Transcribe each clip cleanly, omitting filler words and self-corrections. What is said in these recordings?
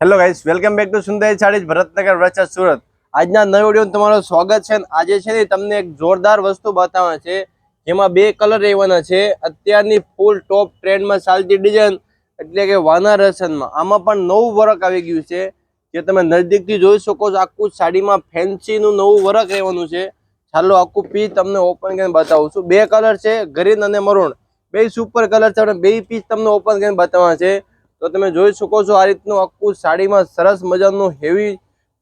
Hello guys, welcome back to Sundari Sarees Bharatnagar Varachha Surat. આજના નવા વિડીયોમાં તમારું સ્વાગત છે। આજે છે ને તમને એક જોરદાર વસ્તુ બતાવવાના છે, જેમાં બે કલર રહેવાના છે। અત્યારની ફૂલ ટોપ ટ્રેન્ડમાં ચાલતી ડિઝાઇન એટલે કે વાના રસનમાં આમાં પણ નવું વર્ક આવી ગયું છે, જે તમે નજદીકથી જોઈ શકો છો। આખું સાડીમાં ફેન્સીનું નવું વર્ક રહેવાનું છે। ચાલો આખું પીસ તમને ઓપન કરીને બતાવું છું। બે કલર છે, ગ્રીન અને મરૂન, બે સુપર કલર છે અને બે પીસ તમને ઓપન કરીને બતાવવાના છે। તો તમે જોઈ શકો છો આ રીતનું આખું સાડીમાં સરસ મજાનું હેવી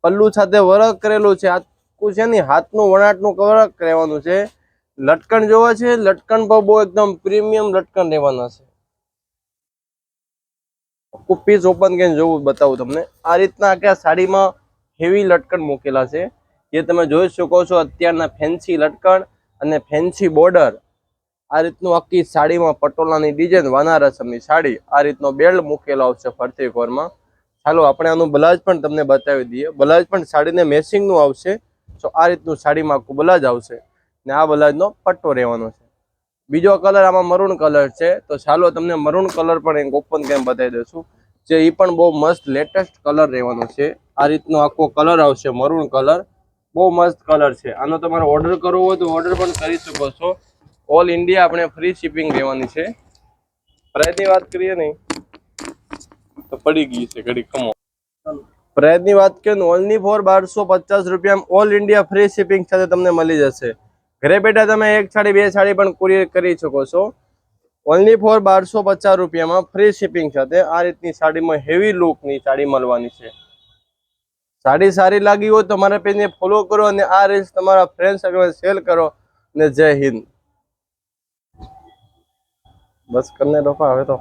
પલ્લુ સાથે વર્ક કરેલું છે। આખું છે ને હાથનું વણાટનું વર્ક રહેવાનું છે। લટકણ જોવા છે, લટકણ પણ બહુ એકદમ પ્રીમિયમ લટકણ રહેવાના છે। આખું પીસ ઓપન કરીને જોવું બતાવું તમને। આ રીતના આખા સાડીમાં હેવી લટકણ મૂકેલા છે, જે તમે જોઈ શકો છો। અત્યારના ફેન્સી લટકણ અને ફેન્સી બોર્ડર, આ રીતનું આખી સાડીમાં પટોલાની ડિઝાઇન, વાનારસમની સાડી, આ રીતનો બેલ્ટ મૂકેલો આવશે ફરતી કોરમાં। ચાલો આપણે આનું બ્લાઉઝ પણ તમને બતાવી દઈએ। બ્લાઉઝ પણ સાડીને મેચિંગનું આવશે। તો આ રીતનું સાડીમાં આખું બ્લાઉઝ આવશે ને આ બ્લાઉઝનો પટ્ટો રહેવાનો છે। બીજો કલર આમાં મરૂન કલર છે, તો ચાલો તમને મરૂન કલર પણ એક ઓપન કરીને બતાવી દઈશું, જે એ પણ બહુ મસ્ત લેટેસ્ટ કલર રહેવાનો છે। આ રીતનો આખો કલર આવશે મરૂન કલર, બહુ મસ્ત કલર છે। આનો તમારે ઓર્ડર કરવો હોય તો ઓર્ડર પણ કરી શકો છો। ઓલ ઇન્ડિયા આપણે ફ્રી શિપિંગ રહેવાની છે। પ્રાઇસની વાત કરીએ નહીં તો પડી ગઈ છે ઘડી કમો। પ્રાઇસની વાત કરીએ તો ઓનલી ફોર 1250 રૂપિયા ઓલ ઇન્ડિયા ફ્રી શિપિંગ સાથે તમને મળી જશે। ઘરે બેઠા તમે એક સાડી બે સાડી પણ કુરિયર કરી શકો છો। ઓનલી ફોર 1250 રૂપિયામાં ફ્રી શિપિંગ સાથે આ રીતની સાડીમાં હેવી લુકની સાડી મળવાની છે। સાડી સારી લાગી હોય તો મારા પેજને ફોલો કરો અને આ રીલ્સ તમારા ફ્રેન્ડ સર્કલ શેર કરો। ને જય હિન્દ। બસ કરને રોપા હવે તો।